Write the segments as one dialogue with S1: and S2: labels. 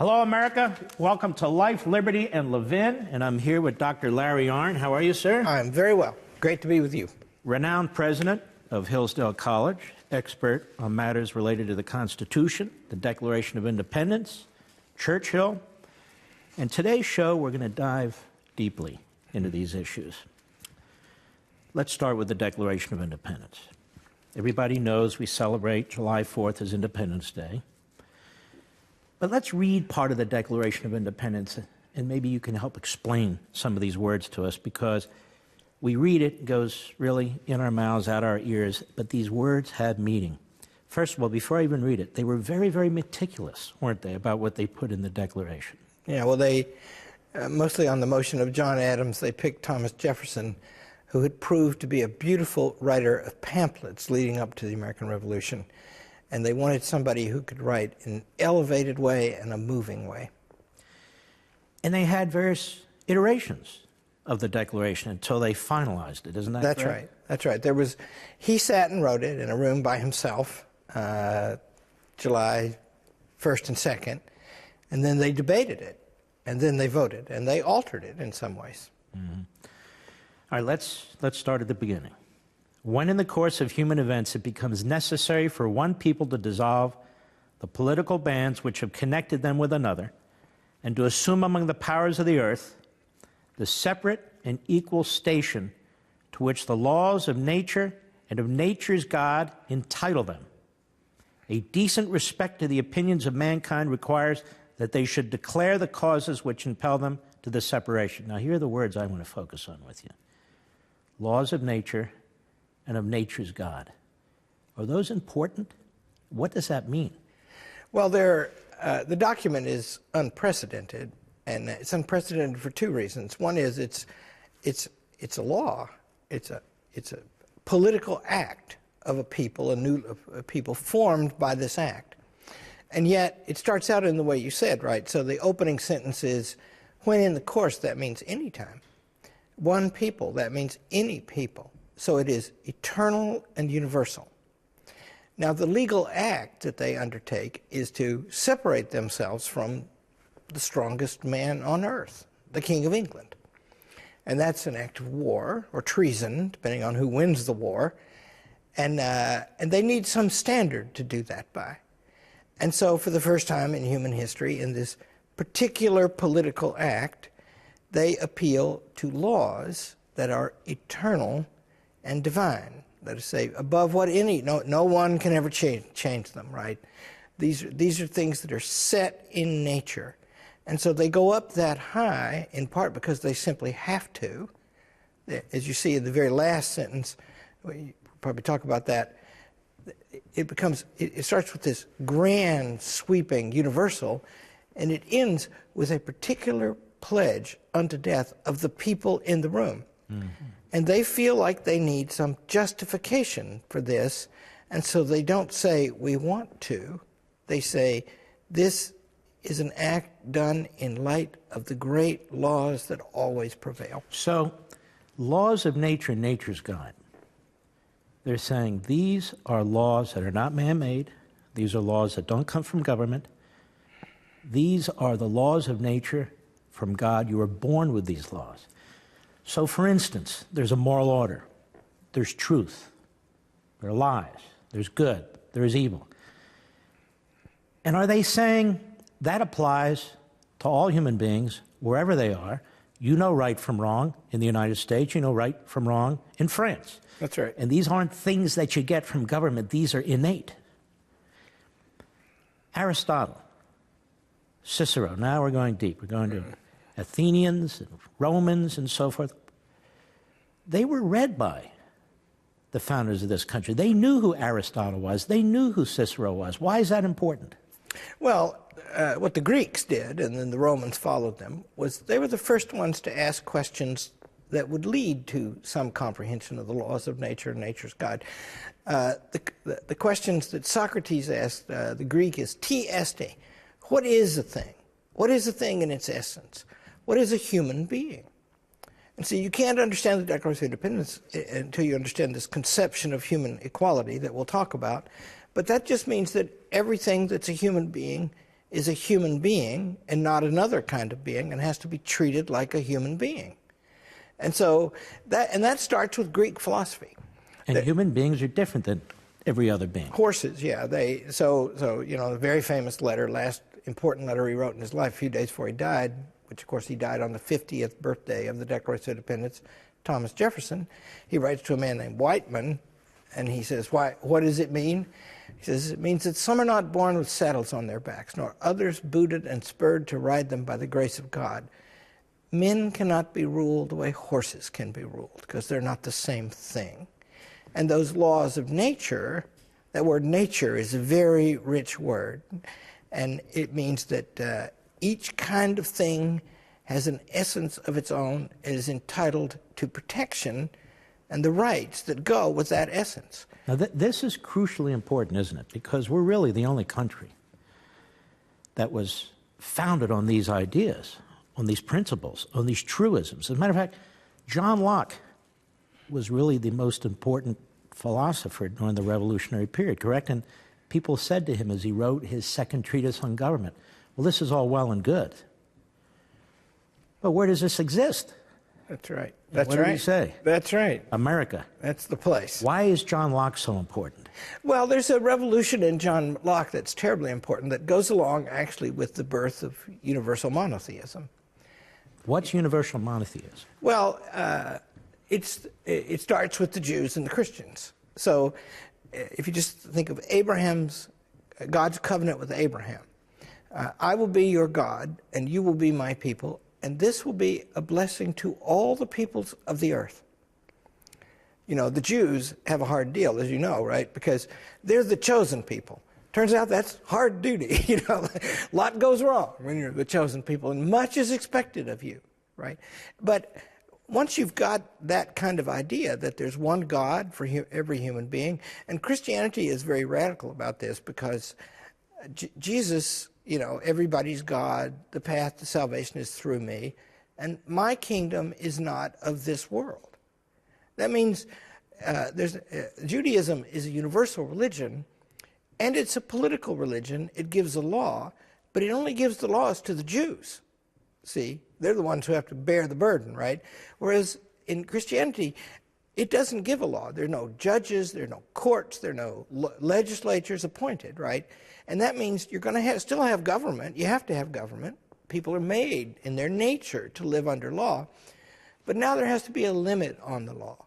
S1: Hello, America. Welcome to Life, Liberty, and Levin, and I'm here with Dr. Larry Arnn. How are you, sir?
S2: I'm very well. Great to be with you.
S1: Renowned president of Hillsdale College, expert on matters related to the Constitution, the Declaration of Independence, Churchill. And today's show, we're going to dive deeply into these issues. Let's start with the Declaration of Independence. Everybody knows we celebrate July 4th as Independence Day. But let's read part of the Declaration of Independence, and maybe you can help explain some of these words to us, because we read it, it goes really in our mouths, out our ears, but these words have meaning. First of all, before I even read it, they were very, very meticulous, weren't they, about what they put in the Declaration?
S2: Yeah, well, they, mostly on the motion of John Adams, they picked Thomas Jefferson, who had proved to be a beautiful writer of pamphlets leading up to the American Revolution. And they wanted somebody who could write in an elevated way and a moving way. And
S1: they had various iterations of the Declaration until they finalized it, isn't that correct?
S2: That's right. That's right. He sat and wrote it in a room by himself, July 1st and 2nd, and then they debated it, and then they voted, and they altered it in some ways.
S1: Mm-hmm. All right, let's start at the beginning. When in the course of human events it becomes necessary for one people to dissolve the political bands which have connected them with another, and to assume among the powers of the earth the separate and equal station to which the laws of nature and of nature's God entitle them, a decent respect to the opinions of mankind requires that they should declare the causes which impel them to the separation. Now, here are the words I want to focus on with you. Laws of nature and of nature's God. Are those important? What does that mean?
S2: Well, the document is unprecedented, and it's unprecedented for two reasons. One is it's a law. It's a political act of a people, a people formed by this act. And yet it starts out in the way you said, right? So the opening sentence is, when in the course, that means any time. One people, that means any people. So it is eternal and universal. Now, the legal act that they undertake is to separate themselves from the strongest man on earth, the King of England. And that's an act of war or treason, depending on who wins the war. And they need some standard to do that by. And so for the first time in human history, in this particular political act, they appeal to laws that are eternal and divine. That is, say, above what no one can ever change them, right? These are things that are set in nature. And so they go up that high, in part because they simply have to. As you see in the very last sentence, we'll probably talk about that, it starts with this grand, sweeping, universal, and it ends with a particular pledge unto death of the people in the room. Mm-hmm. And they feel like they need some justification for this, and so they don't say, we want to. They say, this is an act done in light of the great laws that always prevail.
S1: So, laws of nature and nature's God. They're saying these are laws that are not man-made. These are laws that don't come from government. These are the laws of nature from God. You were born with these laws. So, for instance, there's a moral order. There's truth. There are lies. There's good. There's evil. And are they saying that applies to all human beings, wherever they are? You know right from wrong in the United States. You know right from wrong in France.
S2: That's right.
S1: And these aren't things that you get from government. These are innate. Aristotle, Cicero, now we're going deep. We're going to Athenians and Romans and so forth. They were read by the founders of this country. They knew who Aristotle was. They knew who Cicero was. Why is that important?
S2: Well, what the Greeks did, and then the Romans followed them, was they were the first ones to ask questions that would lead to some comprehension of the laws of nature and nature's God. The questions that Socrates asked the Greek is, "Ti este," what is a thing? What is a thing in its essence? What is a human being? And so you can't understand the Declaration of Independence until you understand this conception of human equality that we'll talk about. But that just means that everything that's a human being is a human being and not another kind of being, and has to be treated like a human being. And so that starts with Greek philosophy.
S1: And human beings are different than every other being.
S2: Horses, yeah. So the very famous letter, last important letter he wrote in his life, a few days before he died, which of course he died on the 50th birthday of the Declaration of Independence, Thomas Jefferson. He writes to a man named Whiteman, and he says, what does it mean? He says, it means that some are not born with saddles on their backs, nor others booted and spurred to ride them by the grace of God. Men cannot be ruled the way horses can be ruled, because they're not the same thing. And those laws of nature, that word nature is a very rich word, and it means that each kind of thing has an essence of its own and is entitled to protection and the rights that go with that essence.
S1: Now, this is crucially important, isn't it? Because we're really the only country that was founded on these ideas, on these principles, on these truisms. As a matter of fact, John Locke was really the most important philosopher during the Revolutionary period, correct? And people said to him as he wrote his second treatise on government, well, this is all well and good, but where does this exist?
S2: That's right.
S1: What did he say?
S2: That's right.
S1: America.
S2: That's the place.
S1: Why is John Locke so important?
S2: Well, there's a revolution in John Locke that's terribly important that goes along actually with the birth of universal monotheism.
S1: What's universal monotheism?
S2: Well, it starts with the Jews and the Christians. So if you just think of God's covenant with Abraham, I will be your God and you will be my people, and this will be a blessing to all the peoples of the earth. You know, the Jews have a hard deal, as you know, right? Because they're the chosen people. Turns out that's hard duty. You know, a lot goes wrong when you're the chosen people, and much is expected of you, right? But once you've got that kind of idea that there's one God for every human being, and Christianity is very radical about this because Jesus, you know, everybody's God, the path to salvation is through me, and my kingdom is not of this world. That means Judaism is a universal religion, and it's a political religion. It gives a law, but it only gives the laws to the Jews. See, they're the ones who have to bear the burden, right? Whereas in Christianity, it doesn't give a law. There are no judges, there are no courts, there are no legislatures appointed, right? And that means you're going to still have government. You have to have government. People are made in their nature to live under law. But now there has to be a limit on the law.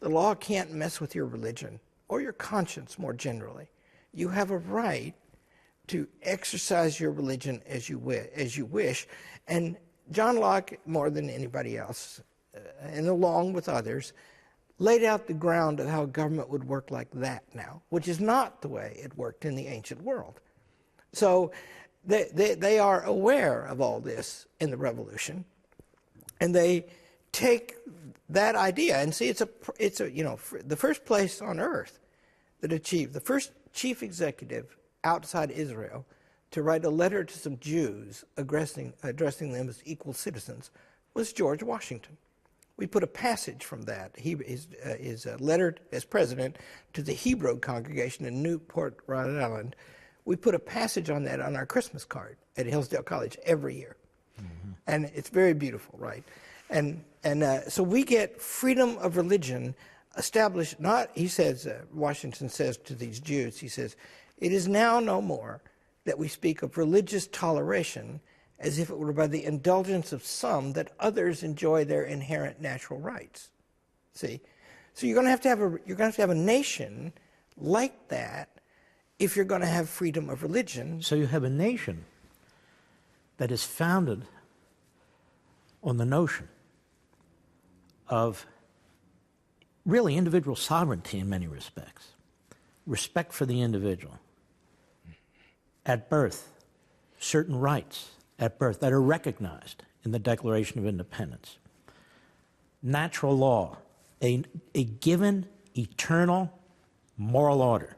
S2: The law can't mess with your religion or your conscience more generally. You have a right to exercise your religion as you wish. And John Locke, more than anybody else, and along with others, laid out the ground of how government would work like that now, which is not the way it worked in the ancient world. So they are aware of all this in the Revolution, and they take that idea and see it's a you know, the first place on earth that achieved, the first chief executive outside Israel to write a letter to some Jews addressing them as equal citizens was George Washington. We put a passage from that, his letter as president to the Hebrew congregation in Newport, Rhode Island. We put a passage on that on our Christmas card at Hillsdale College every year. Mm-hmm. And it's very beautiful, right? And so we get freedom of religion established, not, he says, Washington says to these Jews, he says, it is now no more that we speak of religious toleration as if it were by the indulgence of some that others enjoy their inherent natural rights. See? So you're going to have to have a nation like that if you're going to have freedom of religion.
S1: So you have a nation that is founded on the notion of really individual sovereignty in many respects, respect for the individual. At birth, certain rights at birth that are recognized in the Declaration of Independence. Natural law, a given eternal moral order,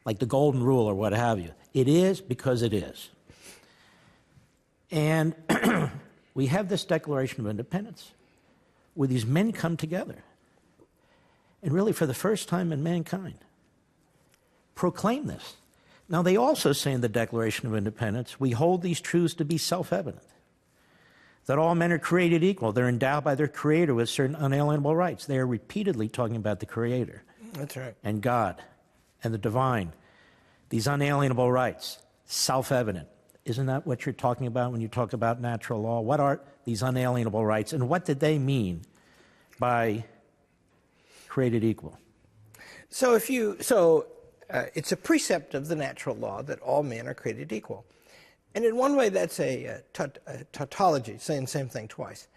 S1: like the golden rule or what have you. It is because it is. And we have this Declaration of Independence where these men come together and really for the first time in mankind proclaim this, Now, they also say in the Declaration of Independence, we hold these truths to be self-evident, that all men are created equal. They're endowed by their Creator with certain unalienable rights. They are repeatedly talking about the Creator.
S2: That's right.
S1: And God and the divine. These unalienable rights, self-evident. Isn't that what you're talking about when you talk about natural law? What are these unalienable rights, and what did they mean by created equal?
S2: So it's a precept of the natural law that all men are created equal. And in one way, that's a tautology, saying the same thing twice.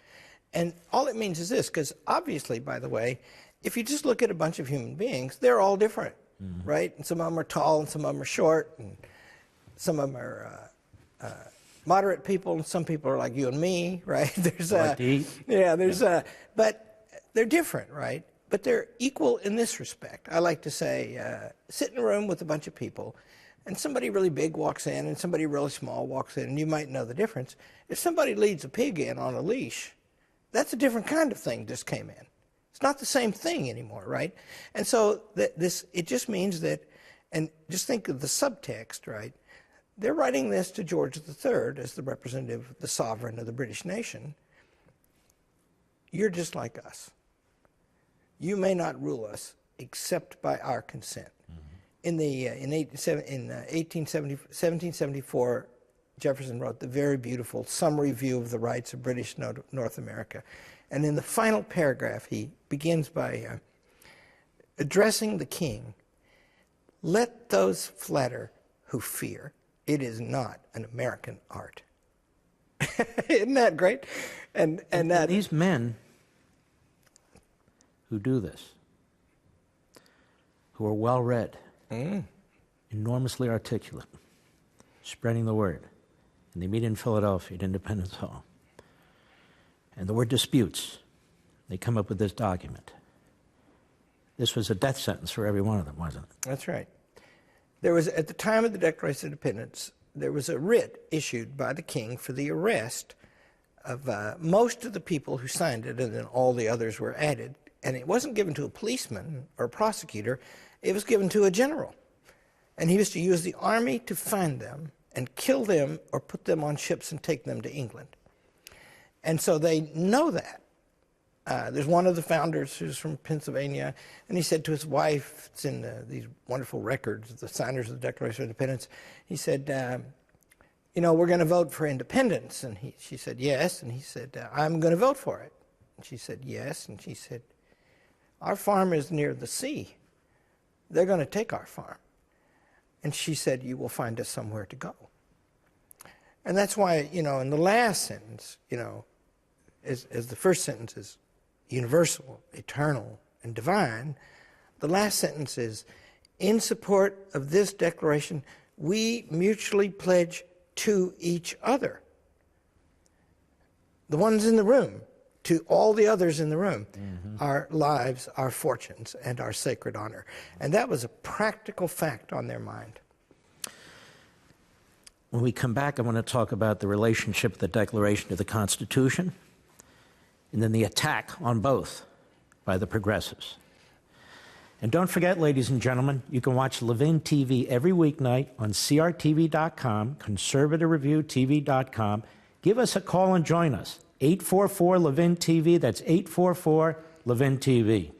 S2: And all it means is this, because obviously, by the way, if you just look at a bunch of human beings, they're all different, right? And some of them are tall, and some of them are short, and some of them are moderate people, and some people are like you and me, right? But they're different, right? But they're equal in this respect. I like to say, sit in a room with a bunch of people, and somebody really big walks in, and somebody really small walks in, and you might know the difference. If somebody leads a pig in on a leash, that's a different kind of thing just came in. It's not the same thing anymore, right? And so it just means that, and just think of the subtext, right? They're writing this to George III as the representative, the sovereign of the British nation. You're just like us. You may not rule us except by our consent. In 1774, Jefferson wrote the very beautiful Summary View of the Rights of British North America. And in the final paragraph, he begins by addressing the king. Let those flatter who fear. It is not an American art. Isn't that great? And
S1: these men who do this, who are well-read, enormously articulate, spreading the word, and they meet in Philadelphia at Independence Hall. And the word disputes, they come up with this document. This was a death sentence for every one of them, wasn't it?
S2: That's right. There was, at the time of the Declaration of Independence, there was a writ issued by the king for the arrest of most of the people who signed it, and then all the others were added. And it wasn't given to a policeman or a prosecutor, it was given to a general. And he was to use the army to find them and kill them or put them on ships and take them to England. And so they know that. There's one of the founders who's from Pennsylvania, and he said to his wife, it's in these wonderful records, the signers of the Declaration of Independence, he said, you know, we're going to vote for independence. And she said, yes. And he said, I'm going to vote for it. And she said, yes. And she said, our farm is near the sea. They're going to take our farm. And she said, you will find us somewhere to go. And that's why, you know, in the last sentence, you know, as the first sentence is universal, eternal, and divine, the last sentence is, in support of this declaration, we mutually pledge to each other, the ones in the room, to all the others in the room, our lives, our fortunes, and our sacred honor. And that was a practical fact on their mind.
S1: When we come back, I want to talk about the relationship of the Declaration to the Constitution, and then the attack on both by the progressives. And don't forget, ladies and gentlemen, you can watch Levin TV every weeknight on crtv.com, conservativereviewtv.com. Give us a call and join us. 844-LEVIN-TV. That's 844-LEVIN-TV.